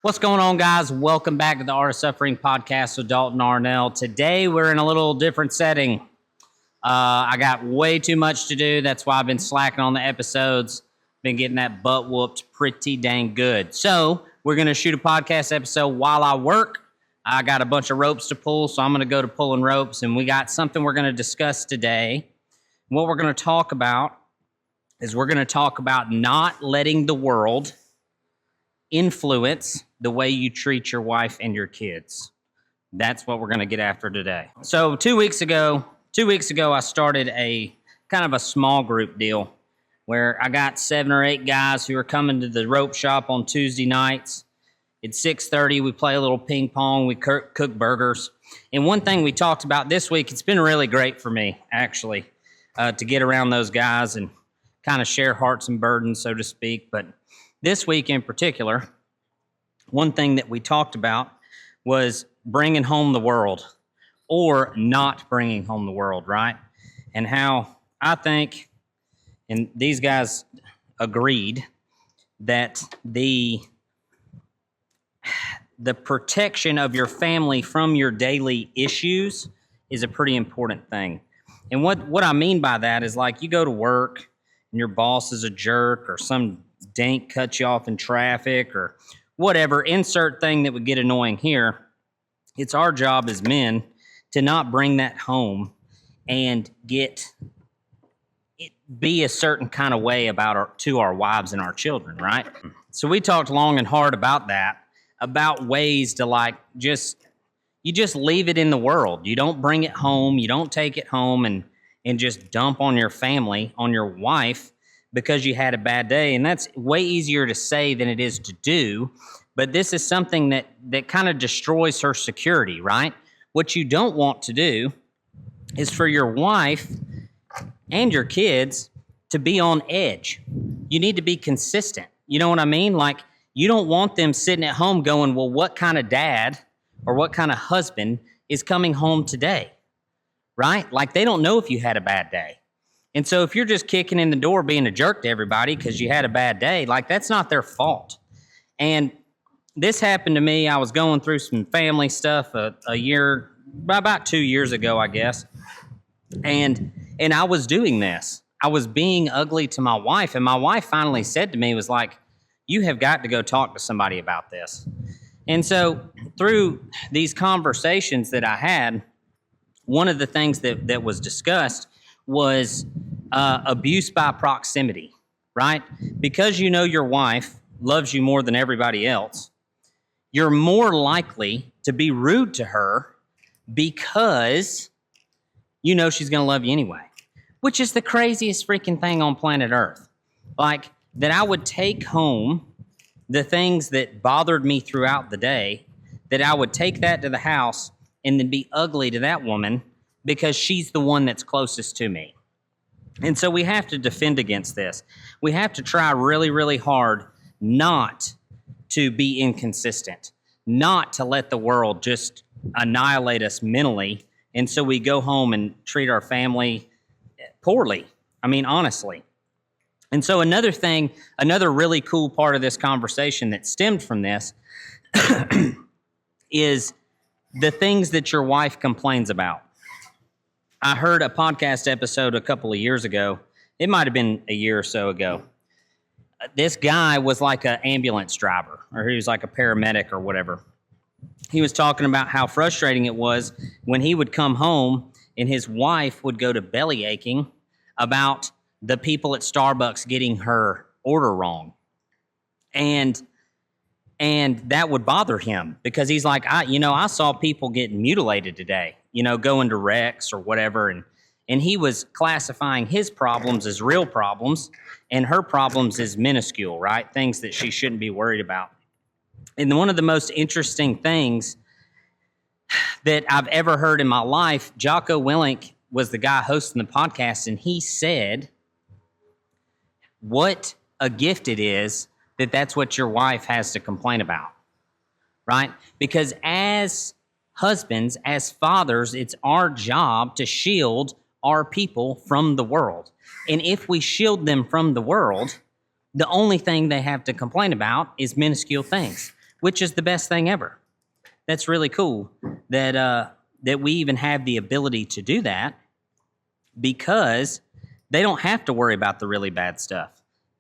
What's going on, guys? Welcome back to the Art of Suffering podcast with Dalton Arnell. Today, we're in a little different setting. I got way too much to do. That's why I've been slacking on the episodes. Been getting that butt whooped pretty dang good. So, we're going to shoot a podcast episode while I work. I got a bunch of ropes to pull, so I'm going to go to pulling ropes. And we got something we're going to discuss today. What we're going to talk about is we're going to talk about not letting the world influence the way you treat your wife and your kids. That's what we're going to get after today. So 2 weeks ago, I started a kind of a small group deal where I got 7 or 8 guys who are coming to the rope shop on Tuesday nights. At 6:30, we play a little ping pong. We cook burgers. And one thing we talked about this week, it's been really great for me, actually, to get around those guys and kind of share hearts and burdens, so to speak. But this week in particular, one thing that we talked about was bringing home the world or not bringing home the world, right? And how I think, and these guys agreed, that the protection of your family from your daily issues is a pretty important thing. And what I mean by that is, like, you go to work and your boss is a jerk, or some dank cuts you off in traffic, or whatever, insert thing that would get annoying here. It's our job as men to not bring that home and be a certain kind of way to our wives and our children, right? So we talked long and hard about that, about ways to you just leave it in the world. You don't bring it home. You don't take it home and just dump on your family, on your wife, because you had a bad day. And that's way easier to say than it is to do. But this is something that kind of destroys her security, right? What you don't want to do is for your wife and your kids to be on edge. You need to be consistent. You know what I mean? Like, you don't want them sitting at home going, well, what kind of dad or what kind of husband is coming home today, right? Like, they don't know if you had a bad day. And so if you're just kicking in the door being a jerk to everybody because you had a bad day, like, that's not their fault. And this happened to me. I was going through some family stuff about 2 years ago, I guess. And I was doing this. I was being ugly to my wife. And my wife finally said to me, was like, you have got to go talk to somebody about this. And so through these conversations that I had, one of the things that was discussed was abuse by proximity, right? Because you know your wife loves you more than everybody else, you're more likely to be rude to her because you know she's going to love you anyway, which is the craziest freaking thing on planet Earth. Like, that I would take home the things that bothered me throughout the day, that I would take that to the house and then be ugly to that woman because she's the one that's closest to me. And so we have to defend against this. We have to try really, really hard not to be inconsistent, not to let the world just annihilate us mentally. And so we go home and treat our family poorly. I mean, honestly. And so another really cool part of this conversation that stemmed from this is the things that your wife complains about. I heard a podcast episode a couple of years ago. It might have been a year or so ago. This guy was like an ambulance driver, or he was like a paramedic or whatever. He was talking about how frustrating it was when he would come home and his wife would go to belly aching about the people at Starbucks getting her order wrong. And that would bother him because he's like, I saw people getting mutilated today, going to Rex or whatever. And he was classifying his problems as real problems and her problems as minuscule, right? Things that she shouldn't be worried about. And one of the most interesting things that I've ever heard in my life, Jocko Willink was the guy hosting the podcast, and he said, what a gift it is that's what your wife has to complain about, right? Because as husbands, as fathers, it's our job to shield our people from the world. And if we shield them from the world, the only thing they have to complain about is minuscule things. which is the best thing ever. That's really cool that that we even have the ability to do that, because they don't have to worry about the really bad stuff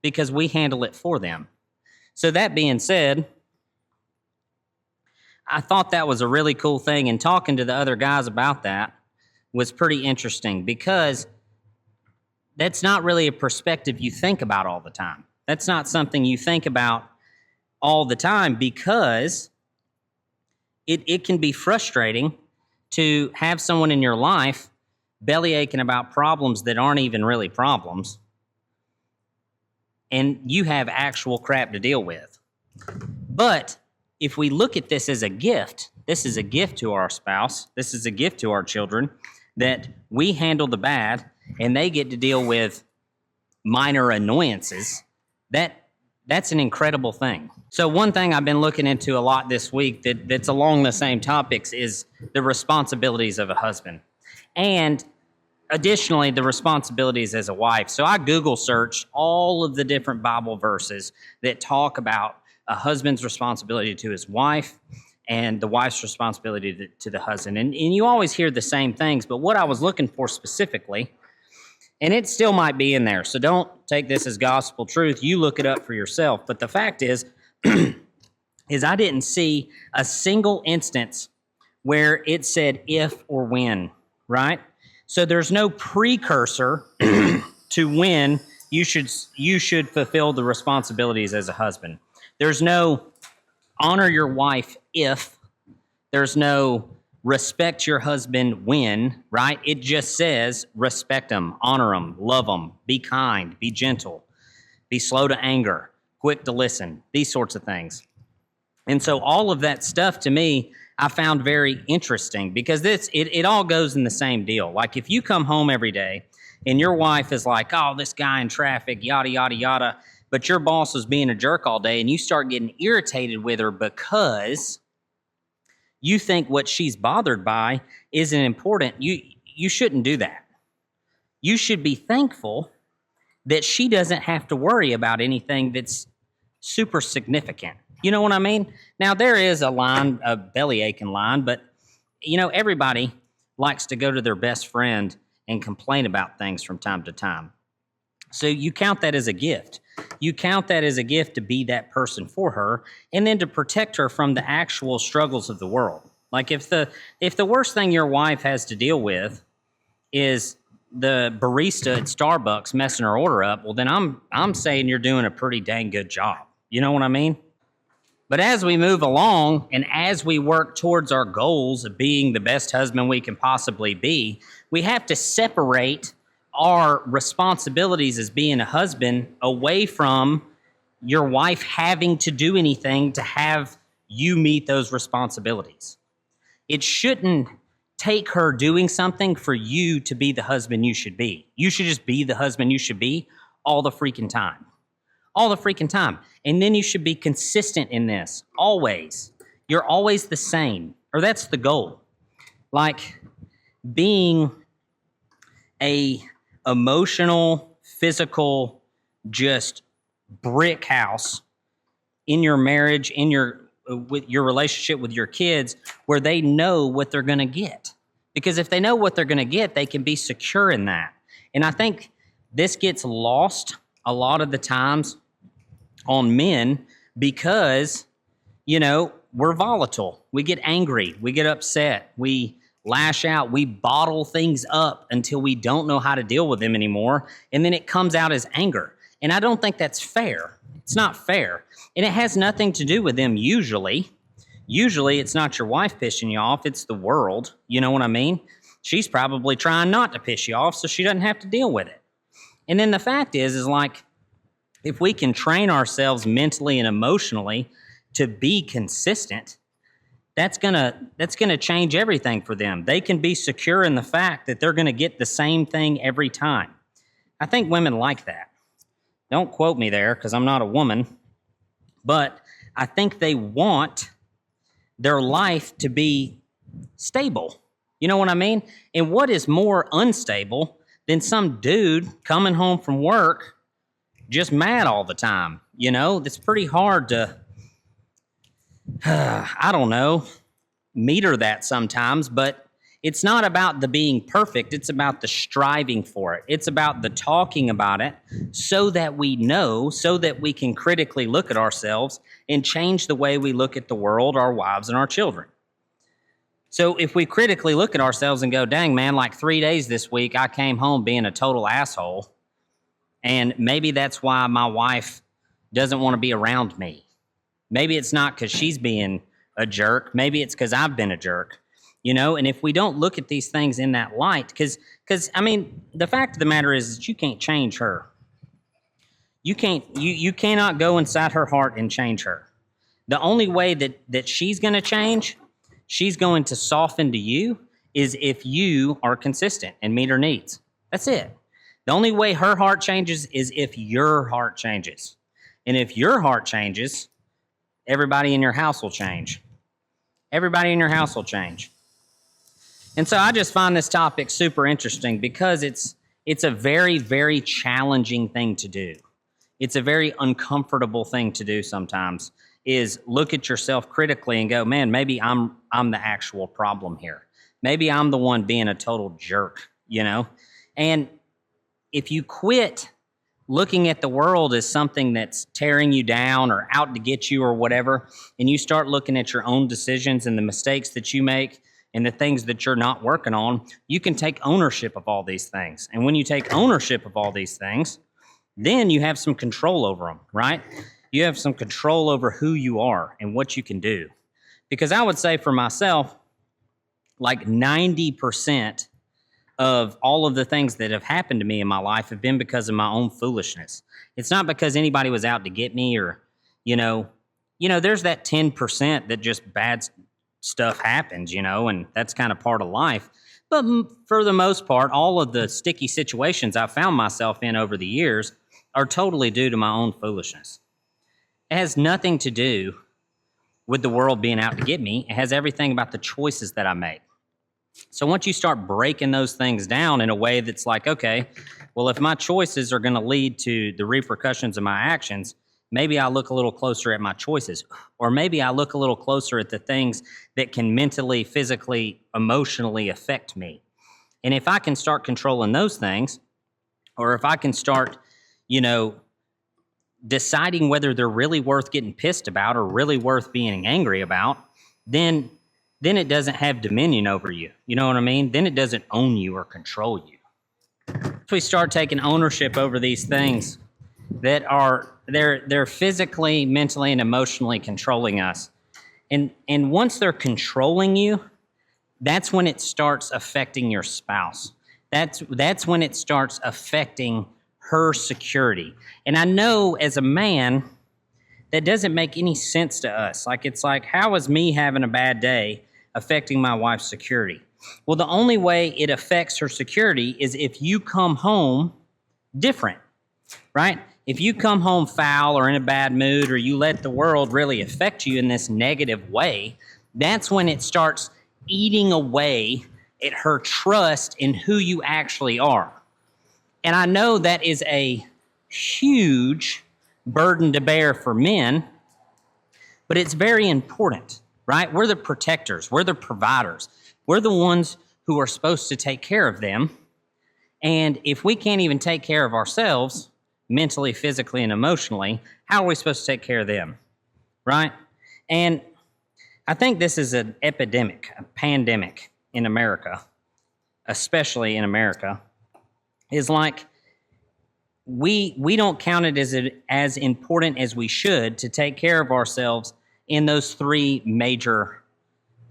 because we handle it for them. So that being said, I thought that was a really cool thing, and talking to the other guys about that was pretty interesting, because that's not really a perspective you think about all the time. That's not something you think about all the time, because it can be frustrating to have someone in your life belly aching about problems that aren't even really problems, and you have actual crap to deal with. But if we look at this as a gift, this is a gift to our spouse, this is a gift to our children, that we handle the bad and they get to deal with minor annoyances, that's an incredible thing. So one thing I've been looking into a lot this week that's along the same topics is the responsibilities of a husband. And additionally, the responsibilities as a wife. So I Google searched all of the different Bible verses that talk about a husband's responsibility to his wife and the wife's responsibility to the husband. And you always hear the same things, but what I was looking for specifically, and it still might be in there, so don't take this as gospel truth. You look it up for yourself. But the fact is I didn't see a single instance where it said if or when, right? So there's no precursor to when you should fulfill the responsibilities as a husband. There's no honor your wife if. There's no respect your husband when, right? It just says respect him, honor him, love him, be kind, be gentle, be slow to anger, quick to listen, these sorts of things. And so all of that stuff to me, I found very interesting, because it all goes in the same deal. Like if you come home every day and your wife is like, oh, this guy in traffic, yada, yada, yada, but your boss is being a jerk all day, and you start getting irritated with her because you think what she's bothered by isn't important, you shouldn't do that. You should be thankful that she doesn't have to worry about anything that's super significant. You know what I mean? Now, there is a line, a belly aching line, but, everybody likes to go to their best friend and complain about things from time to time. So you count that as a gift. You count that as a gift to be that person for her, and then to protect her from the actual struggles of the world. Like if the worst thing your wife has to deal with is the barista at Starbucks messing her order up, well, then I'm saying you're doing a pretty dang good job. You know what I mean? But as we move along and as we work towards our goals of being the best husband we can possibly be, we have to separate our responsibilities as being a husband away from your wife having to do anything to have you meet those responsibilities. It shouldn't take her doing something for you to be the husband you should be. You should just be the husband you should be all the freaking time. All the freaking time. And then you should be consistent in this, always. You're always the same, or that's the goal. Like being a emotional, physical, just brick house in your marriage, in with your relationship with your kids, where they know what they're going to get. Because if they know what they're going to get, they can be secure in that. And I think this gets lost a lot of the times on men because, we're volatile. We get angry. We get upset. We lash out. We bottle things up until we don't know how to deal with them anymore. And then it comes out as anger. And I don't think that's fair. It's not fair. And it has nothing to do with them usually. Usually it's not your wife pissing you off. It's the world. You know what I mean? She's probably trying not to piss you off so she doesn't have to deal with it. And then the fact is like, if we can train ourselves mentally and emotionally to be consistent, that's gonna change everything for them. They can be secure in the fact that they're gonna get the same thing every time. I think women like that. Don't quote me there because I'm not a woman, but I think they want their life to be stable. You know what I mean? And what is more unstable than some dude coming home from work just mad all the time? It's pretty hard to I don't know, meter that sometimes, but it's not about the being perfect. It's about the striving for it. It's about the talking about it so that we know, so that we can critically look at ourselves and change the way we look at the world, our wives, and our children. So if we critically look at ourselves and go, dang, man, like 3 days this week, I came home being a total asshole. And maybe that's why my wife doesn't want to be around me. Maybe it's not because she's being a jerk. Maybe it's because I've been a jerk, And if we don't look at these things in that light, because I mean, the fact of the matter is that you can't change her. You cannot go inside her heart and change her. The only way that she's going to change, she's going to soften to you, is if you are consistent and meet her needs. That's it. The only way her heart changes is if your heart changes. And if your heart changes, everybody in your house will change. Everybody in your house will change. And so I just find this topic super interesting because it's a very, very challenging thing to do. It's a very uncomfortable thing to do sometimes, is look at yourself critically and go, man, maybe I'm the actual problem here. Maybe I'm the one being a total jerk, And if you quit looking at the world as something that's tearing you down or out to get you or whatever, and you start looking at your own decisions and the mistakes that you make and the things that you're not working on, you can take ownership of all these things. And when you take ownership of all these things, then you have some control over them, right? You have some control over who you are and what you can do. Because I would say for myself, like 90% of all of the things that have happened to me in my life have been because of my own foolishness. It's not because anybody was out to get me or, there's that 10% that just bad stuff happens, and that's kind of part of life. But for the most part, all of the sticky situations I've found myself in over the years are totally due to my own foolishness. It has nothing to do with the world being out to get me. It has everything about the choices that I make. So once you start breaking those things down in a way that's like, okay, well, if my choices are going to lead to the repercussions of my actions, maybe I look a little closer at my choices, or maybe I look a little closer at the things that can mentally, physically, emotionally affect me. And if I can start controlling those things, or if I can start, deciding whether they're really worth getting pissed about or really worth being angry about, then it doesn't have dominion over you. You know what I mean? Then it doesn't own you or control you. If we start taking ownership over these things that they're physically, mentally, and emotionally controlling us, and once they're controlling you, that's when it starts affecting your spouse. That's when it starts affecting her security. And I know as a man, that doesn't make any sense to us. It's like, how is me having a bad day affecting my wife's security? Well, the only way it affects her security is if you come home different, right? If you come home foul or in a bad mood, or you let the world really affect you in this negative way, that's when it starts eating away at her trust in who you actually are. And I know that is a huge burden to bear for men, but it's very important, right? We're the protectors. We're the providers. We're the ones who are supposed to take care of them. And if we can't even take care of ourselves, mentally, physically, and emotionally, how are we supposed to take care of them, right? And I think this is an epidemic, a pandemic in America, especially in America, is like we don't count it as important as we should to take care of ourselves in those three major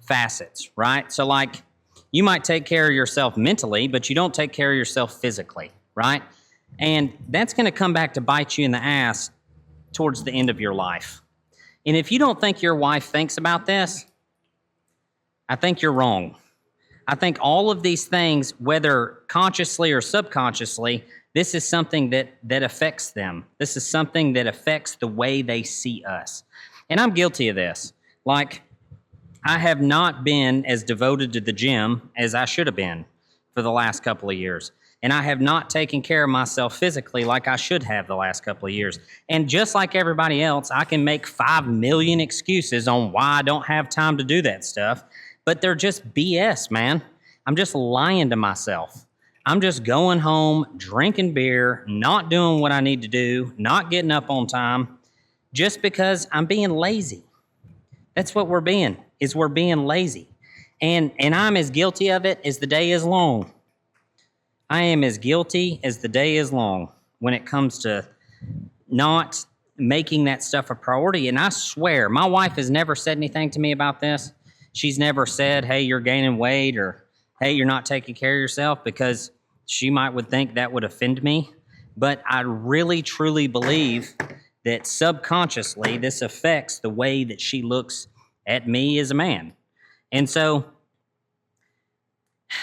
facets, right? So like you might take care of yourself mentally, but you don't take care of yourself physically, right? And that's going to come back to bite you in the ass towards the end of your life. And if you don't think your wife thinks about this, I think you're wrong. I think all of these things, whether consciously or subconsciously, this is something that affects them. This is something that affects the way they see us. And I'm guilty of this. Like, I have not been as devoted to the gym as I should have been for the last couple of years. And I have not taken care of myself physically like I should have the last couple of years. And just like everybody else, I can make 5 million excuses on why I don't have time to do that stuff, but they're just BS, man. I'm just lying to myself. I'm just going home, drinking beer, not doing what I need to do, not getting up on time, just because I'm being lazy. That's what we're being lazy. And I'm as guilty of it as the day is long. I am as guilty as the day is long when it comes to not making that stuff a priority. And I swear, my wife has never said anything to me about this. She's never said, hey, you're gaining weight, or hey, you're not taking care of yourself, because she would think that would offend me. But I really, truly believe that subconsciously this affects the way that she looks at me as a man. And so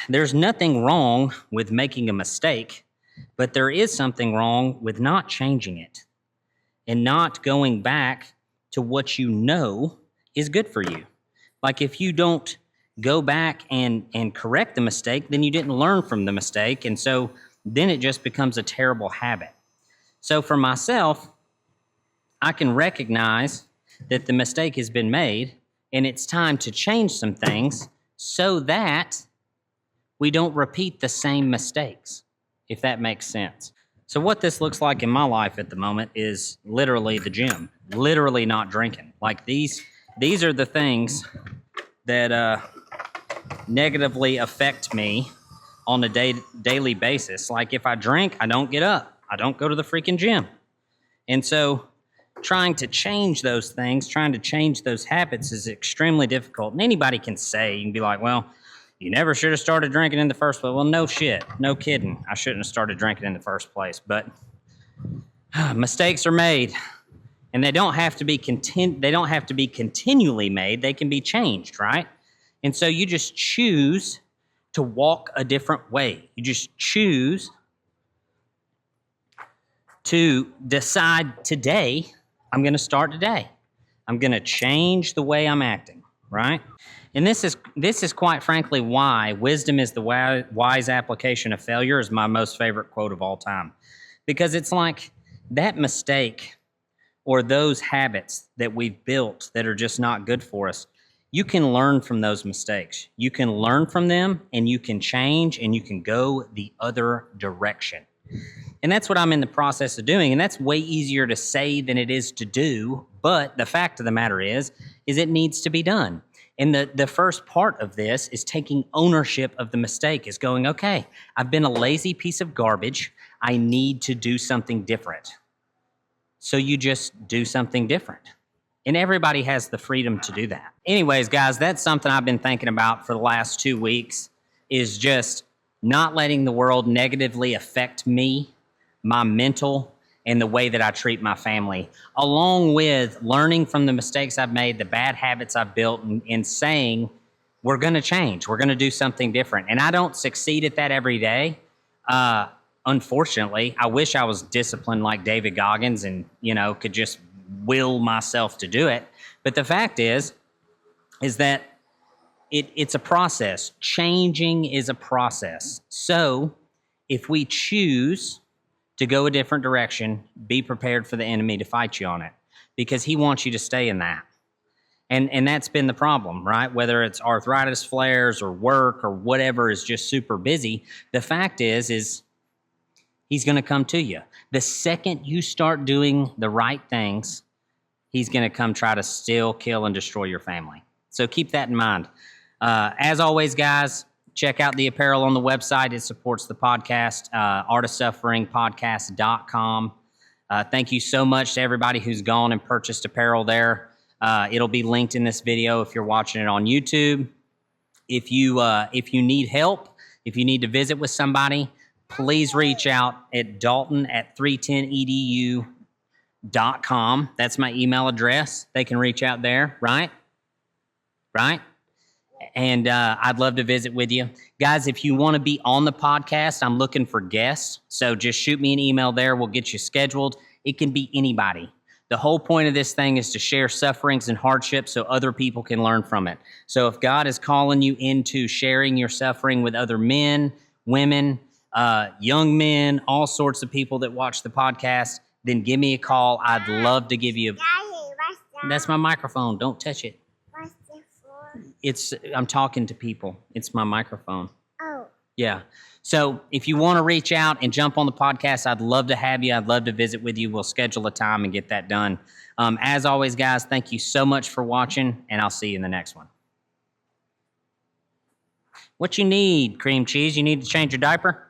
there's nothing wrong with making a mistake, but there is something wrong with not changing it and not going back to what you know is good for you. Like if you don't go back and correct the mistake, then you didn't learn from the mistake. And so then it just becomes a terrible habit. So for myself, I can recognize that the mistake has been made and it's time to change some things so that we don't repeat the same mistakes, if that makes sense. So what this looks like in my life at the moment is literally the gym, literally not drinking. Like these are the things that negatively affect me on a daily basis. Like if I drink, I don't get up. I don't go to the freaking gym. And so trying to change those things, trying to change those habits is extremely difficult. And anybody can say, you can be like, well, you never should have started drinking in the first place. Well, no shit. No kidding. I shouldn't have started drinking in the first place. But mistakes are made, and they don't have to be continually made. They can be changed, right? And so you just choose to walk a different way. You just choose to decide today, I'm going to start today. I'm going to change the way I'm acting, right? And this is quite frankly why wisdom is the wise application of failure is my most favorite quote of all time. Because it's like that mistake or those habits that we've built that are just not good for us, you can learn from those mistakes. You can learn from them and you can change and you can go the other direction. And that's what I'm in the process of doing. And that's way easier to say than it is to do. But the fact of the matter is it needs to be done. And the first part of this is taking ownership of the mistake, is going, okay, I've been a lazy piece of garbage. I need to do something different. So you just do something different. And everybody has the freedom to do that. Anyways, guys, that's something I've been thinking about for the last 2 weeks, is just not letting the world negatively affect me, my mental, and the way that I treat my family, along with learning from the mistakes I've made, the bad habits I've built, and saying, we're going to change. We're going to do something different. And I don't succeed at that every day. Unfortunately, I wish I was disciplined like David Goggins and, could just will myself to do it. But the fact is that it's a process. Changing is a process. So if we choose to go a different direction, be prepared for the enemy to fight you on it, because he wants you to stay in that. And that's been the problem, right? Whether it's arthritis flares or work or whatever is just super busy, the fact is he's going to come to you. The second you start doing the right things, he's going to come try to steal, kill, and destroy your family. So keep that in mind. As always, guys, check out the apparel on the website. It supports the podcast, artofsufferingpodcast.com. Thank you so much to everybody who's gone and purchased apparel there. It'll be linked in this video if you're watching it on YouTube. If you need help, if you need to visit with somebody, please reach out at dalton@310edu.com. That's my email address. They can reach out there, right? And I'd love to visit with you. Guys, if you want to be on the podcast, I'm looking for guests. So just shoot me an email there. We'll get you scheduled. It can be anybody. The whole point of this thing is to share sufferings and hardships so other people can learn from it. So if God is calling you into sharing your suffering with other men, women, young men, all sorts of people that watch the podcast, then give me a call. I'd love to give you. Daddy, what's that? That's my microphone. Don't touch it. What's it for? I'm talking to people. It's my microphone. Oh, Yeah. So if you want to reach out and jump on the podcast, I'd love to have you. I'd love to visit with you. We'll schedule a time and get that done. As always, guys, thank you so much for watching, and I'll see you in the next one. What you need, cream cheese? You need to change your diaper?